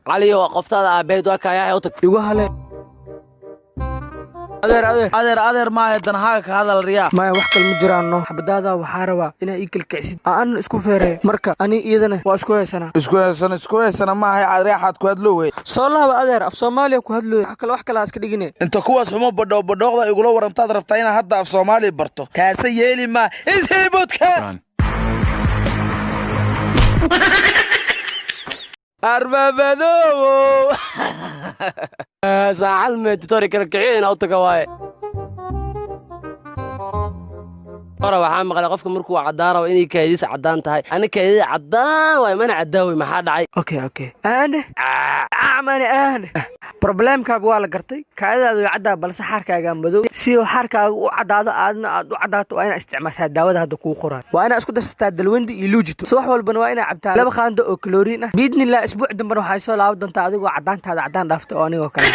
علي وقفتها بيت وكايا وتك يقول adeer ma hadan haaga ka hadal riyaa ما wax kale ma jiraano xabadaada waxa rabaa inaa ii kalkicsid aan isku feeray marka ani iyadana waa isku heesana ma hay adeexad ku hadlo way soo laaba adeer af Soomaaliya ku hadlo wax kale iska dhigine inta kuwaas xumo badhooqda igula warantaad rabtaa inaad hadda af Soomaali barto kaasa yeeli ma isheebodka arbabado زعل ما توري كركعين او تقواي ورا waxaan maqlay qofka markuu cadaaro inay kaydis cadaan tahay ana kaydis cadaan way mana cadaawi maxaa dhacay okay ana problemka waa la gartay kaydadu cadaa balse xarkaaga madow si xarkaaga u cadaado aadna aad u cadaato waa inaad isticmaashaa daawada hadda ku qoran waa inaad isku dastaa dalwandi iyo luujito wax walbana waa inaad cabtaa laba qaando oo kaloriin ah biidnillah isbuuc dambe waxay soo laabo doontaa adigoo cadaantaada cadaan dhaafto oo anigoo kale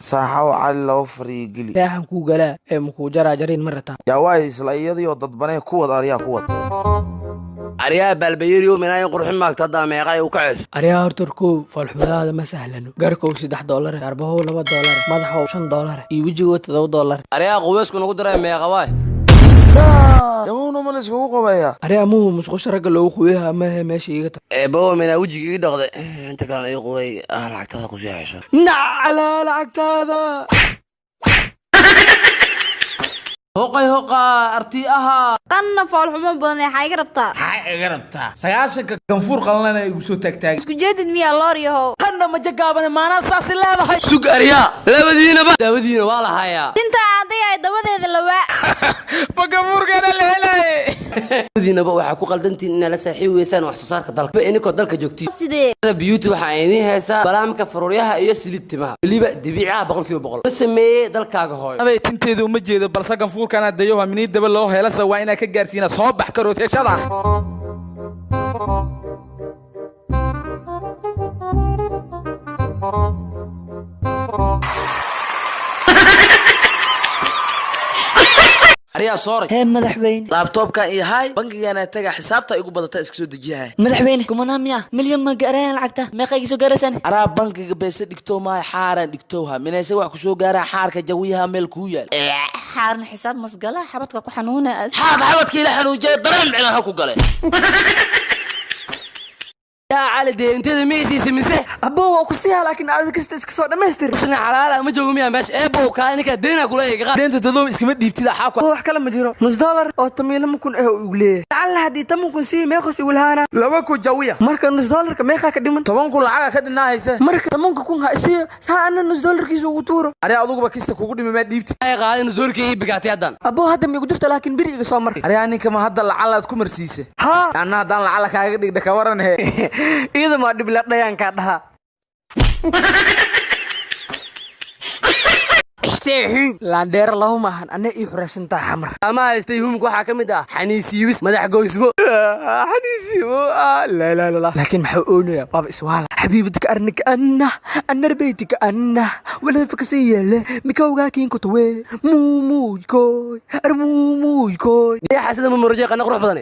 saaxaw cali loo fariigili yaahan ku galaa ee muku jarajarin marata yaa way isla iyadoo dad banay kuwad ariyaa kuwad ariyaa balbayriyo minay qurxin maagtada meeqay u kacis ariyaa hortarku falxudaada ma sahlano garkow $3 arbaho $2 madaxo $5 iyo wajigo $7 ariyaa quweysku nagu diray meeqa waay yamuuna ma isku qabaya ariyaa muu musqusha rag loo quweeha ma meeshii iga ee boo mina wajiga ii dhaqday inta kale ay quwey lacagtada ku sii xisho nacala lacagtada hoqay arti aha qanna falxumo badan ay iga rabtaa sagaashanka ganfuur qalanana igu soo taagtaag isku jeedid miya looriyaho qanna ma jagaabane maana saasi leedahay sug ariyaa labadiinaba daawadiina waa la hayaa inta aaday ay dabadeeda lawaa ganfuurkana la helay labadiinaba waxa ku qaldantiin in la saaxiib weysaan wax soo saarka dalka ininko dalka joogtiin sidee beauty waxa ay idin haysaa balaamka faruuryaha iyo silid timaha waliba dabiici 100% la sameeyay dalkaaga hooyo abay tinteedu uma jeedo balse ganfuurkana dayo waa minii daba loo heelasa waa inaa ka gaarsiina soo bax karooteshada ariyaa soore هي مدحوين laptopka iyo hay bangigaana taga xisaabta igu badata iska soo dejiyahay مدحوين كمان ميا مليون ما قرين لعقته ما قيسو قرسن araa bangiga beesa dhigto ma xaaran dhigtowha minaysa wax ku soo gaara xaarka jawiyaha meel ku yaal حارن حساب مسقله حبتك ku xanuuna xaabadkii ila xanuujay dareen micnaha ku galay يا علي دي انت ميسي سمسه ابو وكسيها لكن aad kasta iska soo dhameystir sina xalaal ma joogo miya meesh eebo kaanika deena kula iga deenta dadoo iskama dhiibtida xaaqo wax kale ma jiro $5 oo tamiilo kun ugu leeyahay alla hadii kun si meeqos ugu lahaana laba ku jawiya marka $5 meeqa ka dhiman 10 kun lacag ka dhinahaysa marka 10 kun ha isiyo saana $5 kiisu ugu tuuro ari aduguba kista kugu dhimay ma dhiibti ay qaadin $5 bigaatay hadan abo hadda ma igu jirta laakiin biri iga soo mar ari ninka ma hadda lacag ku marsiisay ha ana hadan lacag kaaga dhigda ka waran he iyada ma dib la dhayanka dhaha isteehin la dheer law maahan ana ii xuraysantaa xamar ama haystay humku waxa kamid ah xaniisiibis madax goysmo xaniisiibo la laakiin maxaa oonaya baba iswaala xabiibtika arnika annarbeytika anna wala fakasiyeele mikawgaakiin kutwe muumuujkoy ya xasada mumurjay qana qurux badan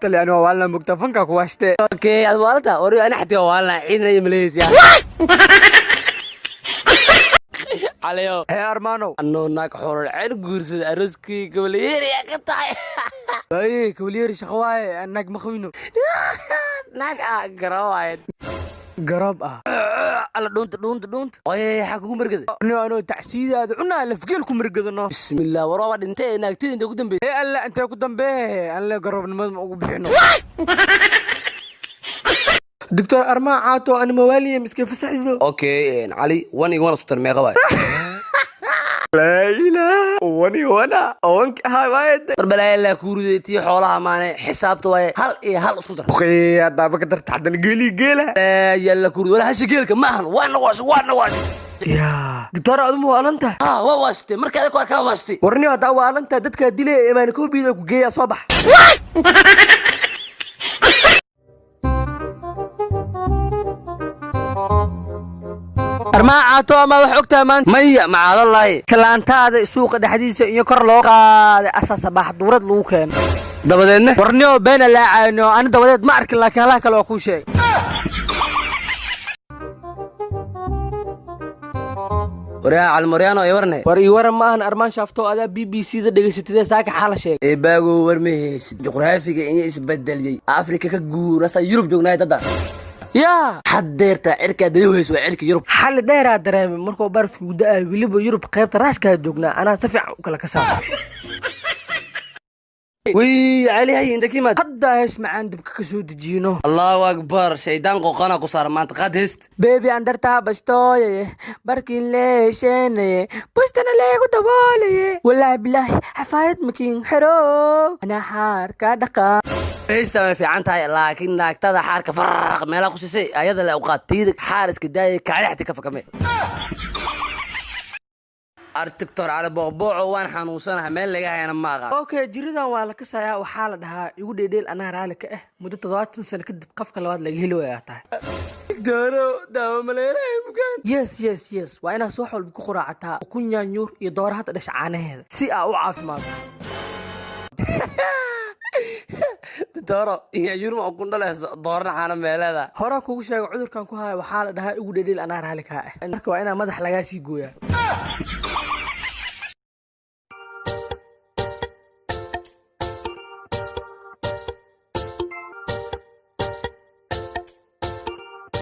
taliyan waa waalna mugtafanka ku waashte okay ad waalta ori ana xatii waalna ciidna Malaysia عليو يا ارمانو انو ناك خورل عين غورسد اروسكي كولير يا قطاي اي كولير شخواي انك مخوينو ناك غراوايد غراب على دونت اي حكو مرقد انو تعسيداد عنا لفقيلكم مرقدنو بسم الله ورا دنتي ناغتي انت كدنبي اي الله انت كدنبي الله غربنمد ما ugu bixino دكتور أرما عاتو أنا موالي مسكين فسحيده أوكي علي واني وانا سطر ميغا واي لا إله وانا وانك هاي وايد ربلا يلا كورديتي حولها ماني حسابته واي هل سطر أخي هذا بقدر تحدن قيلة يلا كورد ولا هشي قيلك ماهن وانا واش يا دكتور أدم وانت واشتي مركا ديك واركا واشتي ورني هذا وانت دتك ديلي إيمان كل بيدك وجاي صباح أرماعة توما وحكتها من مية مع الله سلانتاada suuqa dhaxdiisa iyo kor loo qaaday asaas sabax durad lagu keen dabadeedna warniyo been la caano aan dabadeed ma arkin laakiin halaha kale waa ku sheeg waryaa calmoryaano ay warne war ii waran maahan armaan shaafto adaa BBC da dhegaysatay saaka xaala sheeg eebaago war ma haysid juqraafiga inay isbedelay Afrika ka guurasa Yurub joognaay dada yaa haddeerta cirka dadweyso waa cirka Yurub xal dheeraa dareemay markuu barafku u da'ay wiliba Yurub qaybta raashka joognaa anaa si fiican u kala ka saaro وي عليها عندك ما hadda hees macaan dibka ka soo dejino الله اكبر شيطان قوقنا قصار ما انت قاد هست beebi andartaa bastooye barkii leesheenaye bustana leegu daboolaye wallaahi bilaahi xafaayad makiin xiro anaa xaarka dhaqa هيسا ما في عنتها لكن ناكتها حاركه فرق ميلا قشسي ايضا الاوقات تيدك حارس كدايه كالحتي كفا كمي ارتكتور على بوبوع وان حنوسنها مeel laga hayna ma aqaan okay jiridan waa la kasayaa waxa la dhahaa igu dheedheel anaa raali ka ah muddo 70 sano kadib qafka labaad laga helo ay tahay dooro daawo maleeray mugan yes waa inaad soo xolb ku quraacataa kun yaanyuur iyo door hada dhash caanaheeda si aa u caafimaado dooro iyo yurma oo kundhaleeso doorna xana meelada hore kugu sheego cudurkan ku haya waxa la dhahaa igu dheedheel anaa raali ka ah marka waa inaa madax laga sii gooyaa